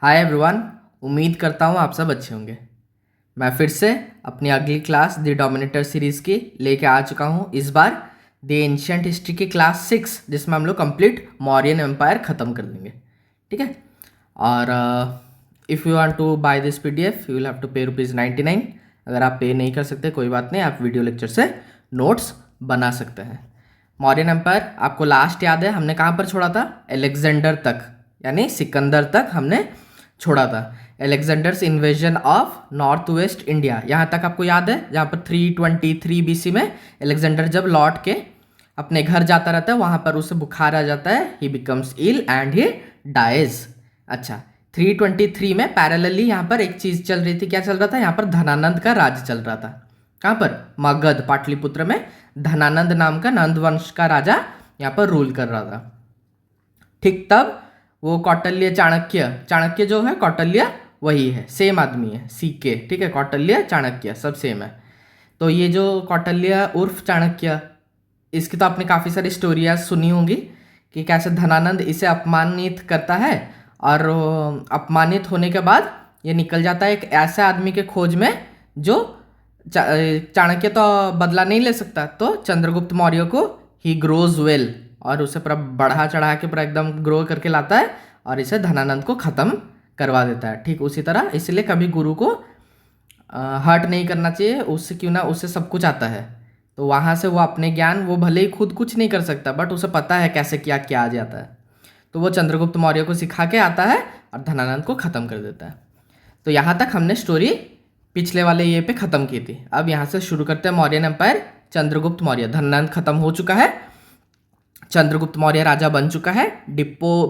Hi everyone. उम्मीद करता हूँ आप सब अच्छे होंगे। मैं फिर से अपनी अगली क्लास द डोमिनेटर सीरीज़ की लेके आ चुका हूँ। इस बार द एंशिएंट हिस्ट्री की क्लास 6, जिसमें हम लोग कंप्लीट मौर्यन एम्पायर ख़त्म कर देंगे। ठीक है। और if you want to buy this PDF you will have to pay ₹99। अगर आप पे नहीं कर सकते कोई बात नहीं, आप वीडियो लेक्चर से नोट्स बना सकते हैं। मौर्यन एम्पायर आपको लास्ट याद है हमने कहाँ पर छोड़ा था? अलेक्जेंडर तक, यानी सिकंदर तक हमने छोड़ा था। Alexander's invasion of north west India, यहाँ तक आपको याद है, जहाँ पर 323 BC में अलेक्जेंडर जब लौट के अपने घर जाता रहता है, वहाँ पर उसे बुखार आ जाता है, he becomes ill and he dies. अच्छा, 323 में पैरेलली यहाँ पर एक चीज़ चल रही थी। क्या चल रहा था? यहाँ पर धनानंद का राज चल रहा था। कहाँ पर? मगध, पाटलिपुत्र में धनानंद नाम का नंद वंश का राजा यहाँ पर रूल कर रहा था। ठीक तब वो कौटिल्य चाणक्य, चाणक्य जो है कौटिल्य वही है, सेम आदमी है, सीके। ठीक है, कौटिल्य चाणक्य सब सेम है। तो ये जो कौटिल्य उर्फ चाणक्य, इसकी तो आपने काफ़ी सारी स्टोरियाँ सुनी होंगी कि कैसे धनानंद इसे अपमानित करता है और अपमानित होने के बाद ये निकल जाता है एक ऐसे आदमी के खोज में जो चाणक्य तो बदला नहीं ले सकता, तो चंद्रगुप्त मौर्य को ही ग्रोज वेल और उसे पूरा बढ़ा चढ़ा के पूरा एकदम ग्रो करके लाता है और इसे धनानंद को ख़त्म करवा देता है। ठीक उसी तरह इसलिए कभी गुरु को हर्ट नहीं करना चाहिए, उससे क्यों ना उसे सब कुछ आता है। तो वहाँ से वो अपने ज्ञान, वो भले ही खुद कुछ नहीं कर सकता बट उसे पता है कैसे क्या किया आ जाता है, तो वो चंद्रगुप्त मौर्य को सिखा के आता है और धनानंद को ख़त्म कर देता है। तो यहाँ तक हमने स्टोरी पिछले वाले ये पे ख़त्म की थी। अब यहाँ से शुरू करते हैं मौर्यन एम्पायर। चंद्रगुप्त मौर्य, धनानंद खत्म हो चुका है, चंद्रगुप्त मौर्य राजा बन चुका है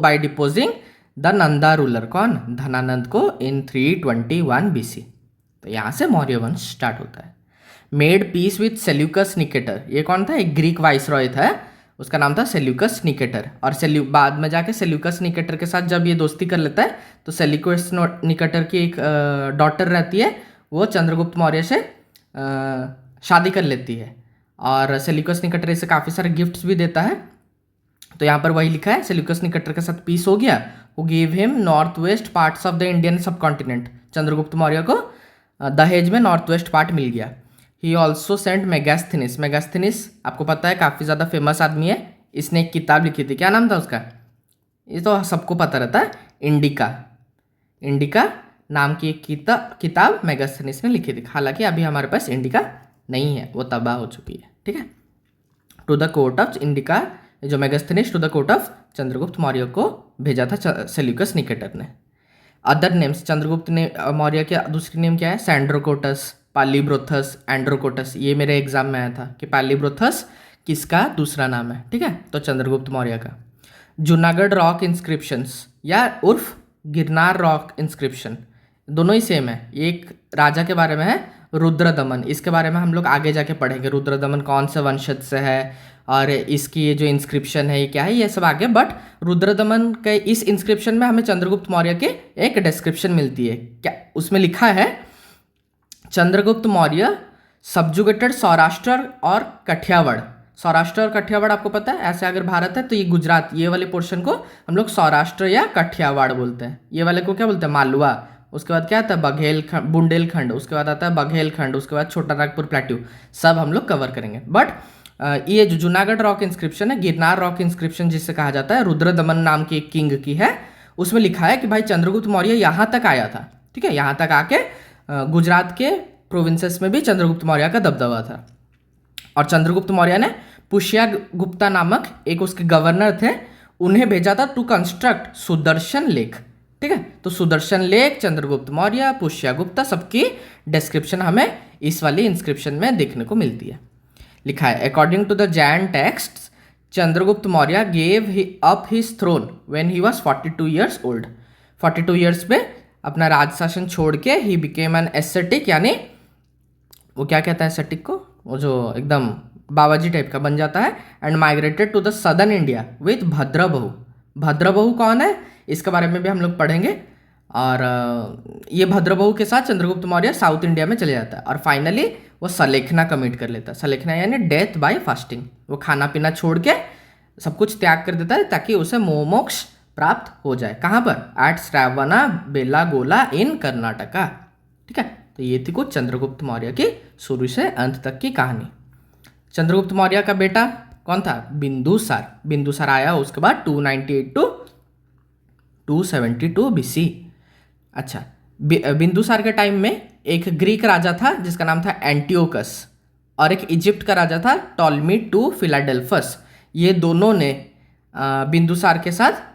बाय डिपोजिंग द नंदा रूलर। कौन? धनानंद को इन 321 BC। तो यहाँ से मौर्य वंश स्टार्ट होता है। Made peace with Seleucus Nicator. ये कौन था? एक ग्रीक वाइसरॉय था, उसका नाम था सेल्यूकस निकेटर। और बाद में जाके सेल्यूकस निकेटर के साथ जब ये दोस्ती कर लेता है तो सेल्यूकस निकेटर की एक डॉटर रहती है, वो चंद्रगुप्त मौर्य से शादी कर लेती है और सेल्यूकस निकेटर इसे काफ़ी सारे गिफ्ट्स भी देता है। तो यहाँ पर वही लिखा है, सेल्यूकस निकेटर के साथ पीस हो गया, who give him north west parts of the Indian sub continent. Chandragupta Maurya को दहेज में नॉर्थ वेस्ट पार्ट मिल गया। He also sent Megasthenes. Megasthenes आपको पता है काफ़ी ज़्यादा फेमस आदमी है, इसने एक किताब लिखी थी। क्या नाम था उसका? ये तो सबको पता रहता है, इंडिका। इंडिका नाम की एक किताब मेगास्थनीस ने लिखी थी। हालांकि अभी हमारे पास इंडिका नहीं है, वो तबाह हो चुकी है। ठीक है। To the court of Indica, जो Megasthenes to the court of Chandragupta Maurya को भेजा था सेल्यूकस निकेटर ने। अदर नेम्स, चंद्रगुप्त ने मौर्य के दूसरी नेम क्या है? Sandrocottus, Palibrothus, Androcottus. ये मेरे एग्जाम में आया था कि पालीब्रोथस किसका दूसरा नाम है। ठीक है, तो चंद्रगुप्त मौर्य का। जूनागढ़ रॉक इंस्क्रिप्शंस या उर्फ गिरनार रॉक इंस्क्रिप्शन, दोनों ही सेम है। एक राजा के बारे में है, रुद्रदमन। इसके बारे में हम लोग आगे जाके पढ़ेंगे, रुद्रदमन कौन से वंशज से है और इसकी ये जो इंस्क्रिप्शन है ये क्या है, ये सब आगे। बट रुद्रदमन के इस इंस्क्रिप्शन में हमें चंद्रगुप्त मौर्य के एक डिस्क्रिप्शन मिलती है। क्या उसमें लिखा है? चंद्रगुप्त मौर्य सब्जुगेटेड सौराष्ट्र और कठियावाड़। सौराष्ट्र और कठियावाड़ आपको पता है, ऐसे अगर भारत है तो ये गुजरात, ये वाले पोर्शन को हम लोग सौराष्ट्र या कठियावाड़ बोलते हैं। ये वाले को क्या बोलते हैं? मालवा। उसके बाद क्या आता है? बघेलखंड, बुंदेलखंड। उसके बाद आता है बघेलखंड। उसके बाद छोटा नागपुर, प्लेट्यू, सब हम लोग कवर करेंगे। बट ये जो जूनागढ़ रॉक इंस्क्रिप्शन है, गिरनार रॉक इंस्क्रिप्शन जिससे कहा जाता है, रुद्रदमन नाम की एक किंग की है। उसमें लिखा है कि भाई चंद्रगुप्त मौर्य यहाँ तक आया था। ठीक है, यहाँ तक आके गुजरात के प्रोविंसेस में भी चंद्रगुप्त मौर्य का दबदबा था। और चंद्रगुप्त मौर्य ने पुष्यगुप्ता नामक एक उसके गवर्नर थे, उन्हें भेजा था टू कंस्ट्रक्ट सुदर्शन लेक। ठीक है, तो सुदर्शन लेक, चंद्रगुप्त मौर्य, पुष्यगुप्ता, सबकी डिस्क्रिप्शन हमें इस वाली इंस्क्रिप्शन में देखने को मिलती है। लिखा है, according to the Jain text Chandragupta Maurya gave up his throne when he was 42 years old. 42 years पे अपना राज शासन छोड़ के ही बिकेम एन एस्थेटिक, यानी वो क्या कहता है एस्थेटिक को, वो जो एकदम बाबाजी टाइप का बन जाता है। And migrated to the southern India with Bhadrabahu. Bhadrabahu कौन है इसके बारे में भी हम लोग पढ़ेंगे। और ये भद्रबहू के साथ चंद्रगुप्त मौर्य साउथ इंडिया में चले जाता है और फाइनली वो सलेखना कमिट कर लेता है। सलेखना यानी डेथ बाय फास्टिंग। वो खाना पीना छोड़ के सब कुछ त्याग कर देता है ताकि उसे मोह मोक्ष प्राप्त हो जाए। कहाँ पर? एट श्रावणा बेलागोला इन कर्नाटका। ठीक है, तो ये थी कुछ चंद्रगुप्त मौर्य की शुरू से अंत तक की कहानी। चंद्रगुप्त मौर्य का बेटा कौन था? बिंदुसार। बिंदुसार आया उसके बाद 298 टू 272 BC। अच्छा, बिंदुसार के टाइम में एक ग्रीक राजा था जिसका नाम था एंटियोकस, और एक इजिप्ट का राजा था टॉलमी टू फिलाडेल्फस। ये दोनों ने बिंदुसार के साथ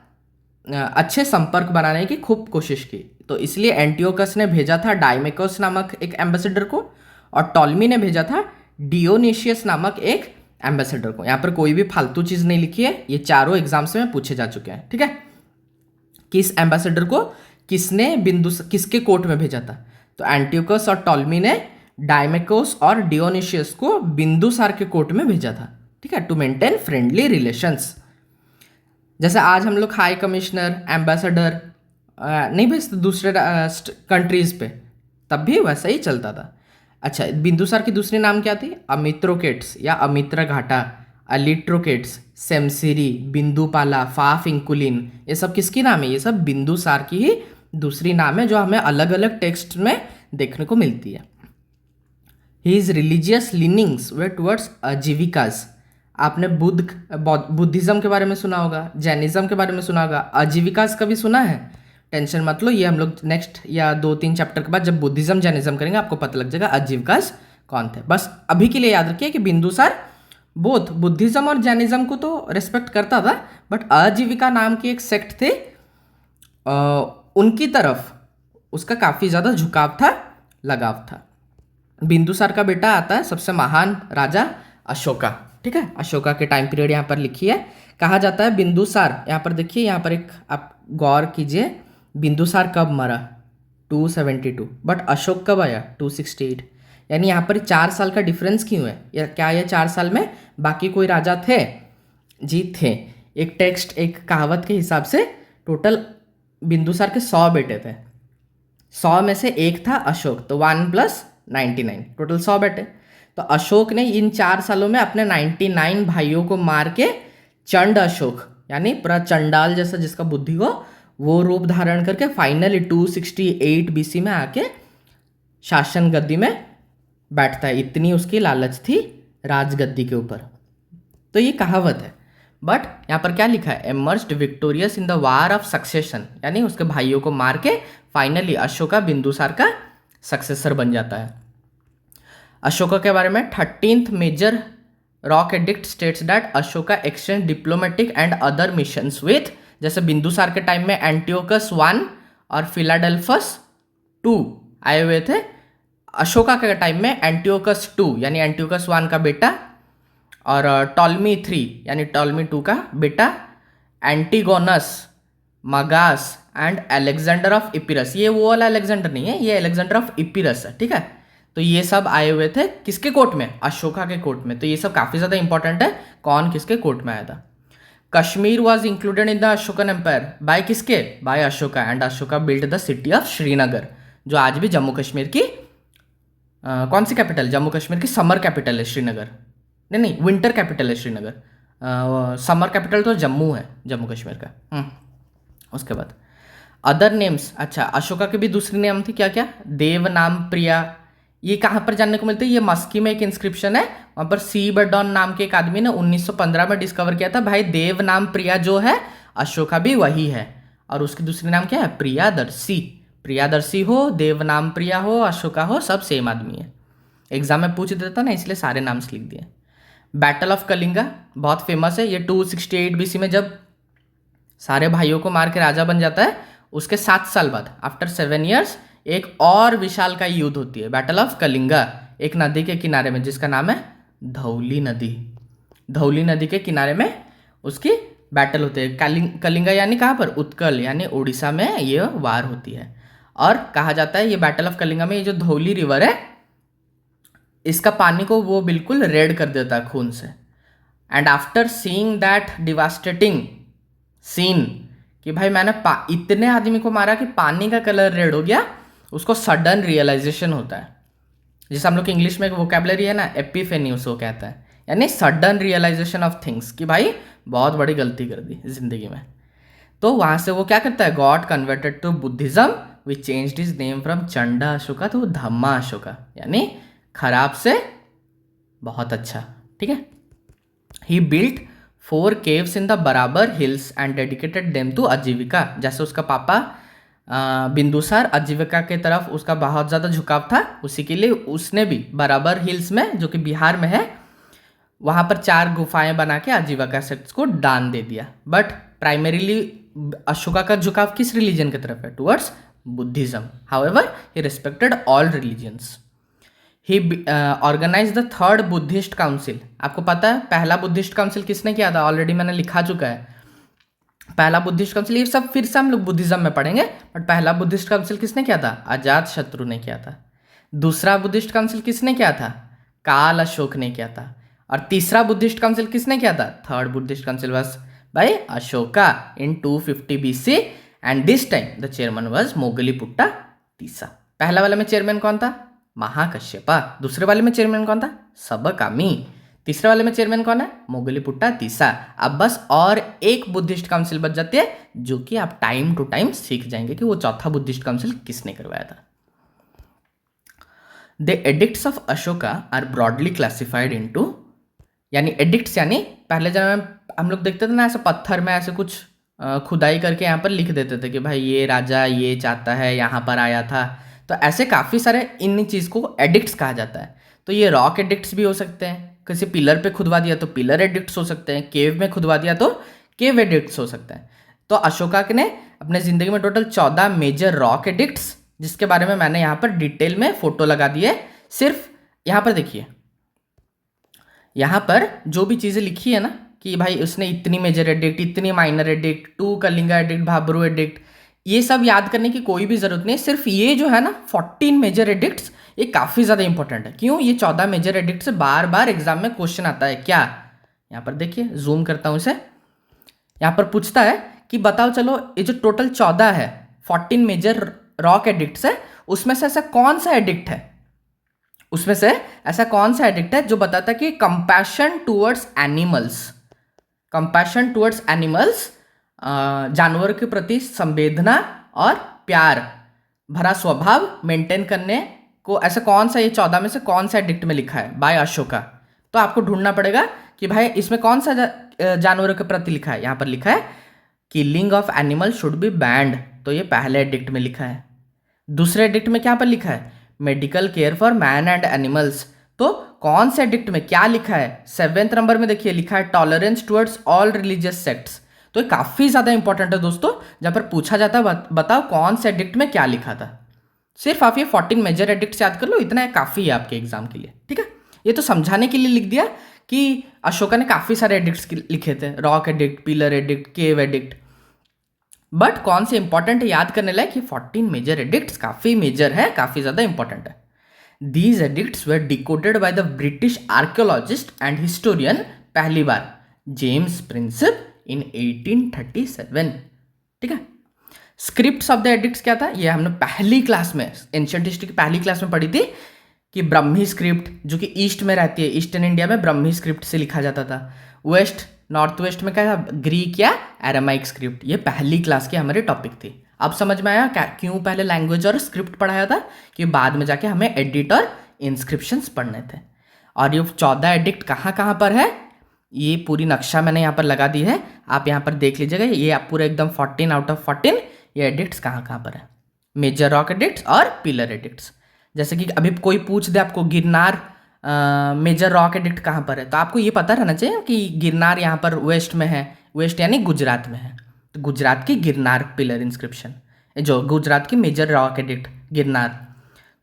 अच्छे संपर्क बनाने की खूब कोशिश की, तो इसलिए एंटियोकस ने भेजा था डायमेकोस नामक एक एम्बेसडर को, और टॉलमी ने भेजा था डियोनिशियस नामक एक एम्बेसडर को। यहाँ पर कोई भी फालतू चीज़ नहीं लिखी है, ये चारों एग्जाम्स में पूछे जा चुके हैं। ठीक है, किस एम्बेसडर को किसने किसके कोर्ट में भेजा था? तो एंटियोकस और टॉलमी ने डायमेकोस और डियोनिशियस को बिंदुसार के कोर्ट में भेजा था। ठीक है, टू मेंटेन फ्रेंडली रिलेशंस। जैसे आज हम लोग हाई कमिश्नर, एम्बेसडर नहीं भेजते दूसरे कंट्रीज पे, तब भी वैसा ही चलता था। अच्छा, बिंदुसार की दूसरी नाम क्या थी? अमित्रोकेट्स या अमित्र घाटा, अलिट्रोकेट्स, सेमसिरी, बिंदुपाला, फाफिंकुलिन, ये सब किसकी नाम है? ये सब बिंदुसार की ही दूसरी नाम है जो हमें अलग अलग टेक्स्ट में देखने को मिलती है। His religious leanings were towards आजीविकास। आपने बुद्धिज्म के बारे में सुना होगा, जैनिज्म के बारे में सुना होगा, आजीविकास कभी सुना है? टेंशन मत लो, ये हम लोग नेक्स्ट या 2-3 चैप्टर के बाद जब बुद्धिज्म जैनिज्म करेंगे आपको पता लग जाएगा आजीविकास कौन थे। बस अभी के लिए याद रखिए कि बिंदुसार बोथ बुद्धिज्म और जैनिज्म को तो रिस्पेक्ट करता था, बट आजीविका नाम की एक सेक्ट थे, उनकी तरफ उसका काफ़ी ज़्यादा झुकाव था, लगाव था। बिंदुसार का बेटा आता है सबसे महान राजा अशोका। ठीक है, अशोका के टाइम पीरियड यहाँ पर लिखी है। कहा जाता है बिंदुसार, यहाँ पर देखिए, यहाँ पर एक आप गौर कीजिए, बिंदुसार कब मरा? 272, बट अशोक कब आया? 268। यानी यहाँ पर 4 साल का डिफरेंस क्यों है? या क्या ये 4 साल में बाकी कोई राजा थे? जी थे। एक टेक्स्ट, एक कहावत के हिसाब से टोटल बिंदुसार के 100 बेटे थे, 100 में से एक था अशोक, तो 1 + 99, टोटल 100 बेटे। तो अशोक ने इन 4 सालों में अपने 99 भाइयों को मार के चंड अशोक, यानी पूरा चंडाल जैसा जिसका बुद्धि हो, वो रूप धारण करके फाइनली 268 BC में आके शासन गद्दी में बैठता है। इतनी उसकी लालच थी राजगद्दी के ऊपर। तो ये कहावत है, बट यहाँ पर क्या लिखा है? Emerged victorious in the war of succession, यानी उसके भाइयों को मार के फाइनली अशोका बिंदुसार का सक्सेसर बन जाता है। अशोका के बारे में 13th major rock edict states that Ashoka exchange diplomatic and other missions with, जैसे बिंदुसार के टाइम में एंटियोकस 1 और फिलाडेल्फस 2 आए हुए थे, अशोका के टाइम में एंटियोकस 2 यानी एंटियोकस 1 का बेटा और टॉलमी 3 यानी टॉलमी 2 का बेटा, एंटीगोनस, मगास एंड अलेक्जेंडर ऑफ इपिरस। ये वो वाला अलेक्जेंडर नहीं है, ये अलेक्जेंडर ऑफ इपिरस है। ठीक है, तो ये सब आए हुए थे किसके कोर्ट में? अशोका के कोर्ट में। तो ये सब काफ़ी ज़्यादा इंपॉर्टेंट है, कौन किसके कोर्ट में आया था। Kashmir was included in the Ashokan empire by किसके? By Ashoka, and Ashoka build the city of Srinagar, जो आज भी जम्मू कश्मीर की कौन सी कैपिटल? जम्मू कश्मीर की समर कैपिटल है श्रीनगर। नहीं, विंटर कैपिटल है श्रीनगर, समर कैपिटल तो जम्मू है, जम्मू कश्मीर का। उसके बाद अदर नेम्स। अच्छा, अशोका के भी दूसरी नेम थी, क्या क्या? देव नाम प्रिया। ये कहाँ पर जानने को मिलती है? ये मस्की में एक इंस्क्रिप्शन है, वहाँ पर सी बर्डॉन नाम के एक आदमी ने 1915 में डिस्कवर किया था। भाई देव नाम प्रिया जो है, अशोका भी वही है, और उसकी दूसरी नाम क्या है? प्रियादर्शी। प्रियादर्शी हो, देव नाम प्रिया हो, अशोका हो, सब सेम आदमी है। एग्जाम में पूछ देता ना, इसलिए सारे नाम्स लिख दिए। बैटल ऑफ कलिंगा बहुत फेमस है, ये 268 BC में जब सारे भाइयों को मार के राजा बन जाता है, उसके 7 साल बाद आफ्टर 7 years एक और विशाल का युद्ध होती है, बैटल ऑफ कलिंगा, एक नदी के किनारे में जिसका नाम है धौली नदी। धौली नदी के किनारे में उसकी बैटल होती है। कलिंगा यानी कहाँ पर? उत्कल यानी उड़ीसा में ये वार होती है। और कहा जाता है ये बैटल ऑफ कलिंगा में ये जो धौली रिवर है, इसका पानी को वो बिल्कुल रेड कर देता है खून से। And after seeing that devastating scene, कि भाई मैंने इतने आदमी को मारा कि पानी का कलर रेड हो गया, उसको सडन रियलाइजेशन होता है, जैसे हम लोग की इंग्लिश में एक वोकेबलरी है ना, एपिफेनी, उसको कहता है, यानी सडन रियलाइजेशन ऑफ थिंग्स, कि भाई बहुत बड़ी गलती कर दी ज़िंदगी में। तो वहाँ से वो क्या करता है, got converted to Buddhism which changed his name from Chanda Ashoka to Dhamma Ashoka, यानी खराब से बहुत अच्छा, ठीक है। He built 4 caves in the Barabar hills and dedicated them to Ajivika. जैसे उसका पापा बिंदुसार आजीविका के तरफ उसका बहुत ज़्यादा झुकाव था, उसी के लिए उसने भी बराबर हिल्स में, जो कि बिहार में है, वहाँ पर 4 गुफाएं बना के आजीविका सेक्ट्स को दान दे दिया। बट प्राइमरीली अशोका का झुकाव किस रिलीजन की तरफ है, towards Buddhism. However he respected all religions. He organise the 3rd Buddhist council. आपको पता है पहला बुद्धिस्ट काउंसिल किसने किया था, ऑलरेडी मैंने लिखा चुका है। पहला बुद्धिस्ट काउंसिल, ये सब फिर से हम लोग बुद्धिज्म में पढ़ेंगे, बट पहला बुद्धिस्ट काउंसिल किसने किया था, अजात शत्रु ने किया था। दूसरा बुद्धिस्ट काउंसिल किसने किया था, काल अशोक ने किया था। और तीसरा बुद्धिस्ट काउंसिल किसने किया था, 3rd Buddhist council was by Ashoka in 250 BC and this time the chairman was Moggaliputta Tissa. पहला वाले में चेयरमैन कौन था, महाकश्यपा। दूसरे वाले में चेयरमैन कौन था, सबकामी। तीसरे वाले में चेयरमैन कौन है, मोगलीपुट्टा तीसा। अब बस और एक बुद्धिस्ट काउंसिल बच जाती है, जो कि आप टाइम टू टाइम सीख जाएंगे कि वो चौथा बुद्धिस्ट काउंसिल किसने करवाया था। The edicts of Ashoka are broadly classified into, यानी एडिक्ट्स यानी पहले जब हम लोग देखते थे ना, ऐसे पत्थर में ऐसे कुछ खुदाई करके यहाँ पर लिख देते थे कि भाई ये राजा ये चाहता है, यहाँ पर आया था। तो ऐसे काफ़ी सारे इन चीज़ को एडिक्ट्स कहा जाता है। तो ये रॉक एडिक्ट्स भी हो सकते हैं, किसी पिलर पे खुदवा दिया तो पिलर एडिक्ट्स हो सकते हैं, केव में खुदवा दिया तो केव एडिक्ट्स हो सकते हैं। तो अशोका ने अपने ज़िंदगी में टोटल 14 मेजर रॉक एडिक्ट्स, जिसके बारे में मैंने यहाँ पर डिटेल में फोटो लगा दी है। सिर्फ यहाँ पर देखिए, यहाँ पर जो भी चीज़ें लिखी है ना कि भाई उसने इतनी मेजर एडिक्ट, इतनी minor addict, 2 Kalinga addict, Bhabru addict, ये सब याद करने की कोई भी ज़रूरत नहीं है। सिर्फ ये जो है ना 14 मेजर एडिक्ट्स, ये काफ़ी ज़्यादा इंपॉर्टेंट है। क्यों, ये 14 मेजर एडिक्ट से बार बार एग्जाम में क्वेश्चन आता है। क्या, यहाँ पर देखिए, जूम करता हूँ इसे, यहाँ पर पूछता है कि बताओ चलो ये जो टोटल 14 है, 14 मेजर रॉक एडिक्ट्स है, उसमें से ऐसा कौन सा एडिक्ट है, उसमें से ऐसा कौन सा एडिक्ट है जो बताता है कि compassion towards animals, compassion towards animals, जानवर के प्रति संवेदना और प्यार भरा स्वभाव मेंटेन करने को, ऐसा कौन सा ये 14 में से कौन सा एडिक्ट में लिखा है बाय अशोका। तो आपको ढूंढना पड़ेगा कि भाई इसमें कौन सा जानवरों के प्रति लिखा है। यहाँ पर लिखा है killing of animal should be band, तो ये पहले एडिक्ट में लिखा है। दूसरे एडिक्ट में क्या पर लिखा है, medical care for man and animals, तो कौन से एडिक्ट में क्या लिखा है, 7वें नंबर में देखिए लिखा है tolerance towards all religious sects. तो ये काफ़ी ज़्यादा इंपॉर्टेंट है दोस्तों, जहाँ पर पूछा जाता है बताओ कौन से एडिक्ट में क्या लिखा था। सिर्फ आप ये 14 मेजर एडिक्ट्स याद कर लो, इतना है काफ़ी है आपके एग्जाम के लिए, ठीक है। ये तो समझाने के लिए लिख दिया कि अशोका ने काफ़ी सारे एडिक्ट्स लिखे थे, rock edict, pillar addict, cave addict, but कौन से इंपॉर्टेंट है याद करने लायक, कि 14 मेजर एडिक्ट्स काफ़ी मेजर है, काफ़ी ज़्यादा इंपॉर्टेंट है। These addicts were decoded by the British archaeologist and historian, पहली बार जेम्स प्रिंसिप इन 1837, ठीक है। स्क्रिप्ट्स ऑफ द एडिक्ट्स क्या था, ये हमने पहली क्लास में, एंशिएंट हिस्ट्री की पहली क्लास में पढ़ी थी कि ब्रह्मी स्क्रिप्ट, जो कि ईस्ट में रहती है, ईस्टर्न इंडिया में ब्रह्मी स्क्रिप्ट से लिखा जाता था। वेस्ट, नॉर्थ वेस्ट में क्या था, ग्रीक या एरामाइक स्क्रिप्ट। ये पहली क्लास की हमारी टॉपिक थी। अब समझ में आया क्या क्यों पहले लैंग्वेज और स्क्रिप्ट पढ़ाया था, कि बाद में जाके हमें एडिट और इंस्क्रिप्शंस पढ़ने थे। और ये 14 एडिक्ट कहाँ कहाँ पर है, ये पूरी नक्शा मैंने यहाँ पर लगा दी है, आप यहाँ पर देख लीजिएगा। ये आप पूरा एकदम 14 आउट ऑफ 14 ये एडिक्ट्स कहाँ कहाँ पर है, मेजर रॉक एडिक्ट्स और पिलर एडिक्ट्स। जैसे कि अभी कोई पूछ दे आपको गिरनार मेजर रॉक एडिक्ट कहाँ पर है, तो आपको ये पता रहना चाहिए कि गिरनार यहाँ पर वेस्ट में है, वेस्ट यानी गुजरात में है, तो गुजरात की गिरनार पिलर इंस्क्रिप्शन, जो गुजरात की मेजर रॉक एडिक्ट गिरनार।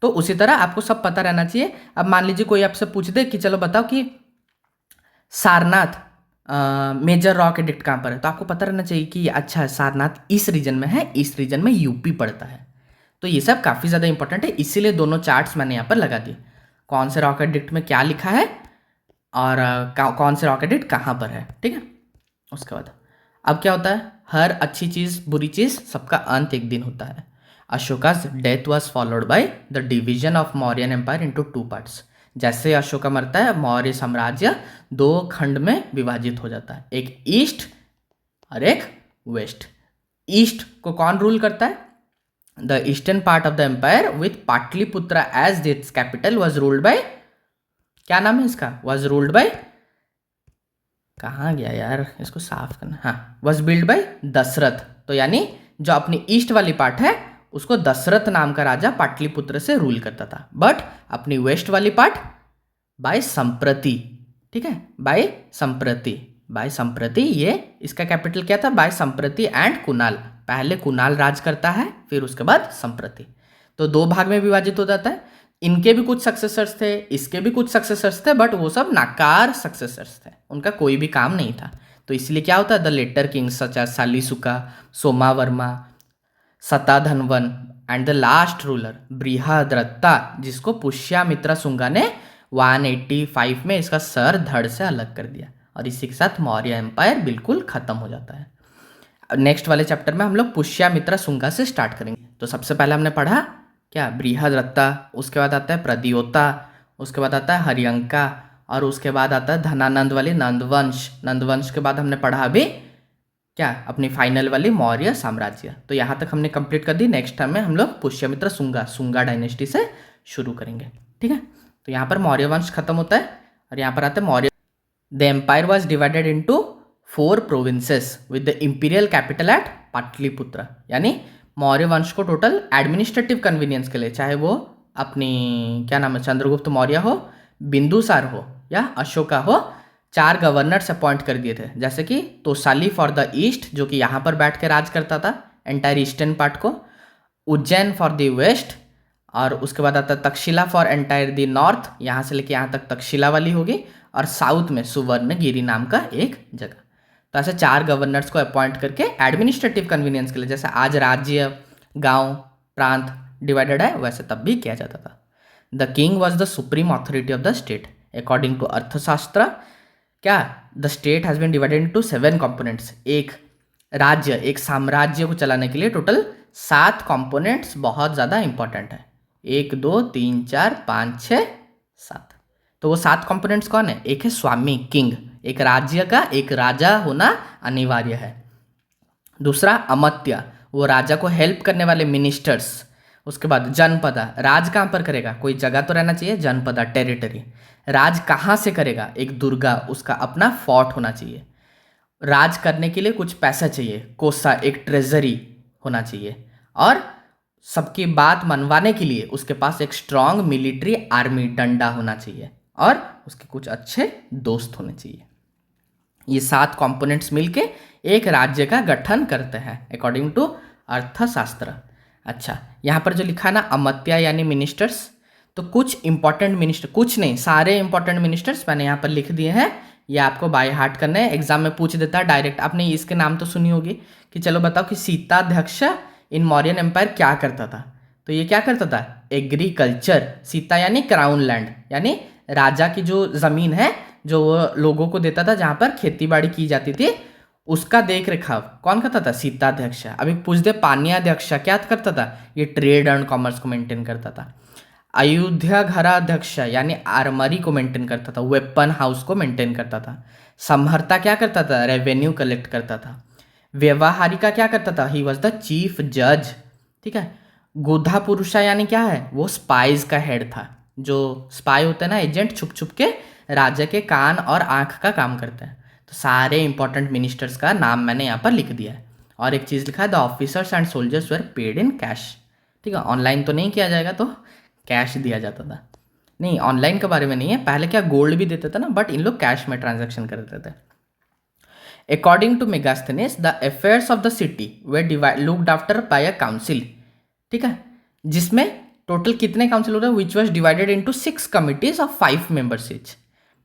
तो उसी तरह आपको सब पता रहना चाहिए। अब मान लीजिए कोई आपसे पूछ दे कि चलो बताओ कि सारनाथ मेजर रॉक एडिक्ट कहाँ पर है, तो आपको पता रहना चाहिए कि अच्छा सारनाथ इस रीजन में है, इस रीजन में यूपी पड़ता है। तो ये सब काफ़ी ज़्यादा इंपॉर्टेंट है, इसीलिए दोनों चार्ट्स मैंने यहाँ पर लगा दिए, कौन से रॉक एडिक्ट में क्या लिखा है और कौन से रॉक एडिक्ट कहाँ पर है, ठीक है। उसके बाद अब क्या होता है, हर अच्छी चीज़ बुरी चीज़ सबका अंत एक दिन होता है। Ashoka's death was followed by the division of Mauryan empire into 2 parts. जैसे अशोका मरता है, मौर्य साम्राज्य 2 खंड में विभाजित हो जाता है, एक ईस्ट और एक वेस्ट। ईस्ट को कौन रूल करता है? The eastern part of the empire with Pataliputra as its capital was ruled by, क्या नाम है इसका? वाज रूल्ड बाय, कहाँ गया यार, इसको साफ करना, हाँ, वाज बिल्ड बाय दशरथ। तो यानी जो अपनी ईस्ट वाली पार्ट है उसको दशरथ नाम का राजा पाटलिपुत्र से रूल करता था, बट अपनी वेस्ट वाली पार्ट बाय संप्रति, ठीक है, बाय संप्रति, बाय संप्रति, ये इसका कैपिटल क्या था? बाय संप्रति एंड कुणाल, पहले कुणाल राज करता है फिर उसके बाद संप्रति। तो दो भाग में विभाजित हो जाता है। इनके भी कुछ सक्सेसर्स थे, इसके भी कुछ सक्सेसर्स थे, बट वो सब नाकार सक्सेसर्स थे, उनका कोई भी काम नहीं था। तो इसलिए क्या होता है? The later kings such as Salisuka, Somavarma, Satadhanvan and the last ruler Brihadratha, जिसको पुष्यमित्र शुंगा ने 185 में इसका सर धड़ से अलग कर दिया, और इसी के साथ मौर्य एम्पायर बिल्कुल खत्म हो जाता है। नेक्स्ट वाले चैप्टर में हम लोग पुष्यमित्र शुंगा से स्टार्ट करेंगे। तो सबसे पहले हमने पढ़ा क्या? बृहद्रथा, उसके बाद आता है प्रद्योता, उसके बाद आता है हरियंका, और उसके बाद आता है धनानंद वाली नंदवंश। नंदवंश के बाद हमने पढ़ा अभी क्या? अपनी फाइनल वाली मौर्य साम्राज्य। तो यहाँ तक हमने कंप्लीट कर दी। नेक्स्ट टाइम में हम लोग पुष्यमित्र शुंगा डायनेस्टी से शुरू करेंगे, ठीक है। तो यहाँ पर मौर्य वंश खत्म होता है, और यहाँ पर आता है Maurya. The empire was divided into 4 provinces with the imperial capital at Pataliputra. यानी मौर्य वंश को टोटल एडमिनिस्ट्रेटिव कन्वीनियंस के लिए, चाहे वो अपनी क्या नाम है चंद्रगुप्त मौर्य हो, बिंदुसार हो या अशोका हो, 4 गवर्नर्स अपॉइंट कर दिए थे। जैसे कि तोसाली फॉर द ईस्ट, जो कि यहाँ पर बैठ के राज करता था एंटायर ईस्टर्न पार्ट को, उज्जैन फॉर द वेस्ट, और उसके बाद आता Takshashila for entire the north, यहाँ से लेके यहाँ तक तक्षशिला वाली होगी, और साउथ में सुवर्णगिरी नाम का एक जगह। तो ऐसे 4 गवर्नर्स को अपॉइंट करके एडमिनिस्ट्रेटिव कन्वीनियंस के लिए, जैसे आज राज्य, गांव, प्रांत डिवाइडेड है, वैसे तब भी किया जाता था। The king was the supreme authority of the state according to Arthashastra. क्या? The state has been divided into 7 components. एक राज्य, एक साम्राज्य को चलाने के लिए टोटल 7 कंपोनेंट्स बहुत ज़्यादा इंपॉर्टेंट है। 1 2 3 4 5 6 7। तो वो 7 कंपोनेंट्स कौन है? एक है स्वामी, किंग, एक राज्य का एक राजा होना अनिवार्य है। दूसरा अमत्य, वो राजा को हेल्प करने वाले मिनिस्टर्स। उसके बाद जनपदा, राज कहाँ पर करेगा? कोई जगह तो रहना चाहिए, जनपदा टेरिटरी। राज कहाँ से करेगा? एक दुर्गा, उसका अपना फोर्ट होना चाहिए। राज करने के लिए कुछ पैसा चाहिए, कोसा, एक ट्रेजरी होना चाहिए, और सबकी बात मनवाने के लिए उसके पास एक स्ट्रांग मिलिट्री आर्मी, डंडा होना चाहिए, और उसके कुछ अच्छे दोस्त होने चाहिए। ये 7 कंपोनेंट्स मिलके एक राज्य का गठन करते हैं अकॉर्डिंग टू अर्थशास्त्र। अच्छा, यहाँ पर जो लिखा है ना अमत्या यानी मिनिस्टर्स, तो कुछ इंपॉर्टेंट मिनिस्टर, कुछ नहीं सारे इंपॉर्टेंट मिनिस्टर्स मैंने यहाँ पर लिख दिए हैं। ये आपको बाय हार्ट करना है, एग्जाम में पूछ देता है डायरेक्ट। आपने इसके नाम तो सुनी होगी कि चलो बताओ कि सीताध्यक्ष इन मौर्यन एम्पायर क्या करता था? तो ये क्या करता था? एग्रीकल्चर। सीता यानी क्राउन लैंड, यानी राजा की जो जमीन है जो वो लोगों को देता था, जहाँ पर खेती बाड़ी की जाती थी, उसका देख रेखाव कौन करता था? सीताध्यक्ष। अभी पूछ दे पान्याध्यक्ष क्या करता था? ये ट्रेड एंड कॉमर्स को मेंटेन करता था। अयोध्या घराध्यक्ष यानी आर्मरी को मेंटेन करता था, वेपन हाउस को मेंटेन करता था। समहर्ता क्या करता था? रेवेन्यू कलेक्ट करता था। व्यवहारिका क्या करता था? ही वॉज द चीफ जज, ठीक है। गोधा पुरुषा यानी क्या है? वो स्पाइज का हेड था। जो स्पाई होते हैं ना, एजेंट, छुप छुप के राजा के कान और आंख का काम करते हैं। तो सारे इंपॉर्टेंट मिनिस्टर्स का नाम मैंने यहाँ पर लिख दिया है। और एक चीज़ लिखा है, the officers and soldiers were paid in cash, ठीक है। ऑनलाइन तो नहीं किया जाएगा, तो कैश दिया जाता था। नहीं, ऑनलाइन के बारे में नहीं है, पहले क्या गोल्ड भी देते थे ना, बट इन लोग कैश में ट्रांजेक्शन करते थे। According to Megasthenes, the affairs of the city were looked after by a council, ठीक है, जिसमें टोटल कितने काउंसिल होते हैं? Which was divided into 6 committees of 5 members each.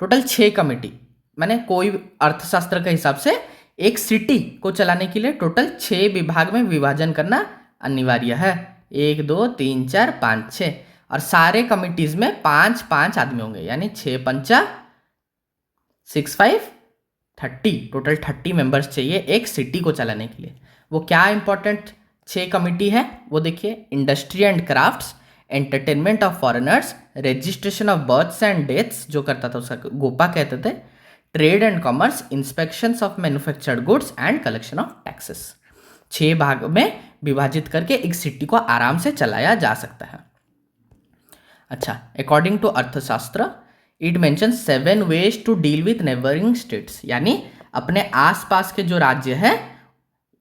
Total 6 committee, मैंने कोई अर्थशास्त्र के हिसाब से एक सिटी को चलाने के लिए टोटल 6 विभाग में विभाजन करना अनिवार्य है। 1 2 3 4 5 6, और सारे कमिटीज में 5-5 आदमी होंगे, यानी 6 पंचा 6 5 30, टोटल 30 मेंबर्स चाहिए एक सिटी को चलाने के लिए। वो क्या इंपॉर्टेंट 6 कमिटी है वो देखिए: industry and crafts, entertainment of foreigners, registration of births and deaths, जो करता था उसका गोपा कहते थे, trade and commerce, inspections of manufactured goods and collection of taxes. 6 भाग में विभाजित करके एक सिटी को आराम से चलाया जा सकता है। अच्छा, according to Arthashastra it mention 7 ways to deal with neighbouring states, यानी अपने आसपास के जो राज्य है,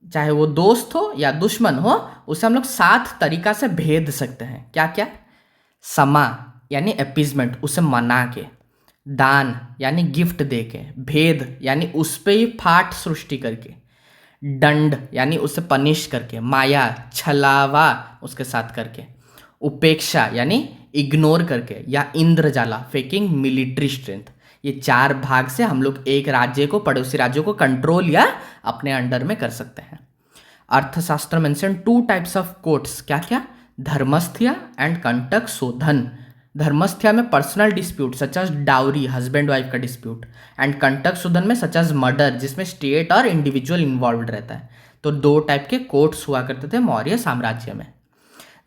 चाहे वो दोस्त हो या दुश्मन हो, उसे हम लोग 7 तरीका से भेद सकते हैं। क्या क्या? समा यानी अपीजमेंट, उसे मना के, दान यानी गिफ्ट दे के, भेद यानी उस पे ही फाट सृष्टि करके, दंड यानी उसे पनिश करके, माया छलावा उसके साथ करके, उपेक्षा यानी इग्नोर करके, या इंद्रजाला फेकिंग मिलिट्री स्ट्रेंथ। ये 4 भाग से हम लोग एक राज्य को, पड़ोसी राज्यों को कंट्रोल या अपने अंडर में कर सकते हैं। अर्थशास्त्र मेंशन 2 टाइप्स ऑफ कोर्ट्स। क्या क्या? धर्मस्थ्य एंड कंटक शोधन। धर्मस्थ्य में personal dispute such as dowry, husband wife का डिस्प्यूट, एंड कंटक शोधन में सच एज मर्डर, जिसमें स्टेट और इंडिविजुअल इन्वॉल्व रहता है। तो 2 टाइप के कोर्ट्स हुआ करते थे मौर्य साम्राज्य में।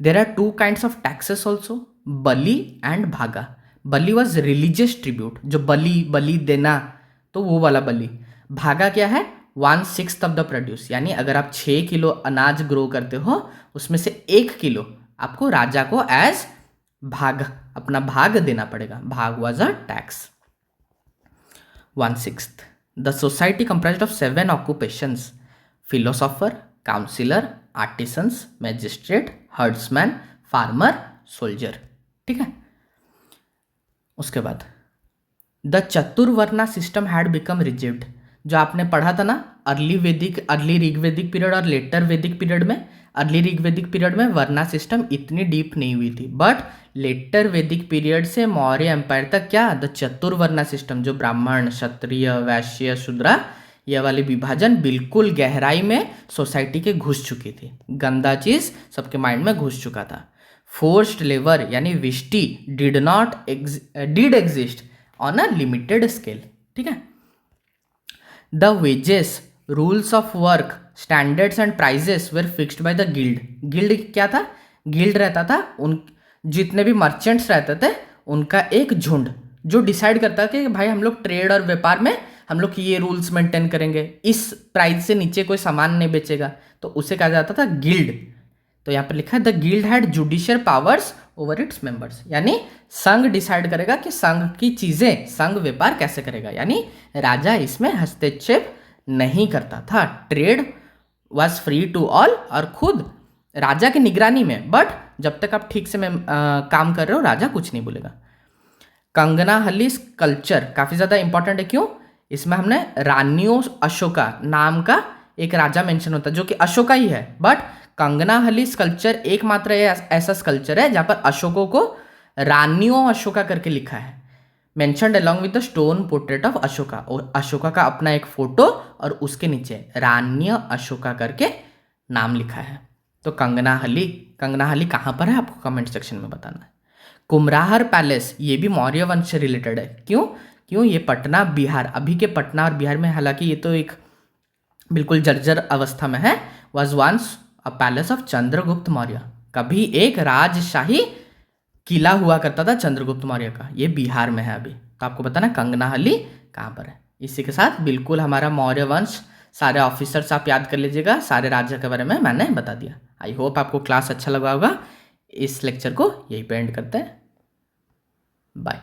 There are 2 kinds of taxes also, Bali and Bhaga. Bali was religious tribute, जो बलि देना, तो वो वाला बलि। भागा क्या है? 1/6 ऑफ द प्रोड्यूस, यानी अगर आप 6 किलो अनाज ग्रो करते हो, उसमें से 1 किलो आपको राजा को एज भाग, अपना भाग देना पड़ेगा। Bhaga was a tax. 1/6। The society comprised of 7 occupations, philosopher, councillor, artisans, magistrate, herdsman, farmer, soldier. ठीक है। उसके बाद the chaturvarna system had become rigid. जो आपने पढ़ा था ना अर्ली ऋग्वेदिक पीरियड और लेटर वैदिक पीरियड में, अर्ली ऋग्वेदिक पीरियड में वर्णा सिस्टम इतनी डीप नहीं हुई थी, बट लेटर वैदिक पीरियड से मौर्य एम्पायर तक क्या, द चतुर्वर्णा सिस्टम, जो ब्राह्मण, क्षत्रिय, वैश्य, शूद्र, यह वाली विभाजन बिल्कुल गहराई में सोसाइटी के घुस चुकी थी। गंदा चीज सबके माइंड में घुस चुका था। फोर्स्ड लेबर यानी vishti did exist on a limited scale. ठीक है। The wages, rules of work, standards and prices were fixed by the guild. Guild क्या था? गिल्ड रहता था उन जितने भी मर्चेंट्स रहते थे उनका एक झुंड, जो डिसाइड करता है कि भाई हम लोग ट्रेड और व्यापार में हम लोग ये रूल्स मेंटेन करेंगे, इस प्राइस से नीचे कोई सामान नहीं बेचेगा, तो उसे कहा जाता था गिल्ड। तो यहाँ पर लिखा है the guild had judicial powers over its members, यानी संघ डिसाइड करेगा कि संघ की चीजें, संघ व्यापार कैसे करेगा, यानी राजा इसमें हस्तक्षेप नहीं करता था। Trade was free to all, और खुद राजा की निगरानी में, बट जब तक आप ठीक से काम कर रहे हो राजा कुछ नहीं बोलेगा। कंगनाहल्ली कल्चर काफी ज्यादा इंपॉर्टेंट है। क्यों? इसमें हमने रानियो अशोका नाम का एक राजा मेंशन होता है जो कि अशोका ही है, बट कंगनाहल्ली स्कल्पचर एकमात्र ऐसा स्कल्पचर है जहां पर अशोकों को रानियो अशोका करके लिखा है, mentioned along with the stone portrait of Ashoka. और अशोका का अपना एक फोटो और उसके नीचे रान्य अशोका करके नाम लिखा है। तो कंगनाहल्ली कहाँ पर है आपको कमेंट सेक्शन में बताना है। कुमराहर पैलेस, ये भी मौर्य वंश से रिलेटेड है। क्यों? ये पटना बिहार, अभी के पटना और बिहार में, हालांकि ये तो एक बिल्कुल जर्जर अवस्था में है, was once a palace of Chandragupta Maurya. कभी एक राजशाही किला हुआ करता था चंद्रगुप्त मौर्य का, ये बिहार में है अभी। तो आपको बताना कंगनाहल्ली कहाँ पर है। इसी के साथ बिल्कुल हमारा मौर्य वंश, सारे ऑफिसर्स आप याद कर लीजिएगा, सारे राज्य के बारे में मैंने बता दिया। आई होप आपको क्लास अच्छा लगा होगा। इस लेक्चर को यहीं पे एंड करते हैं। बाय।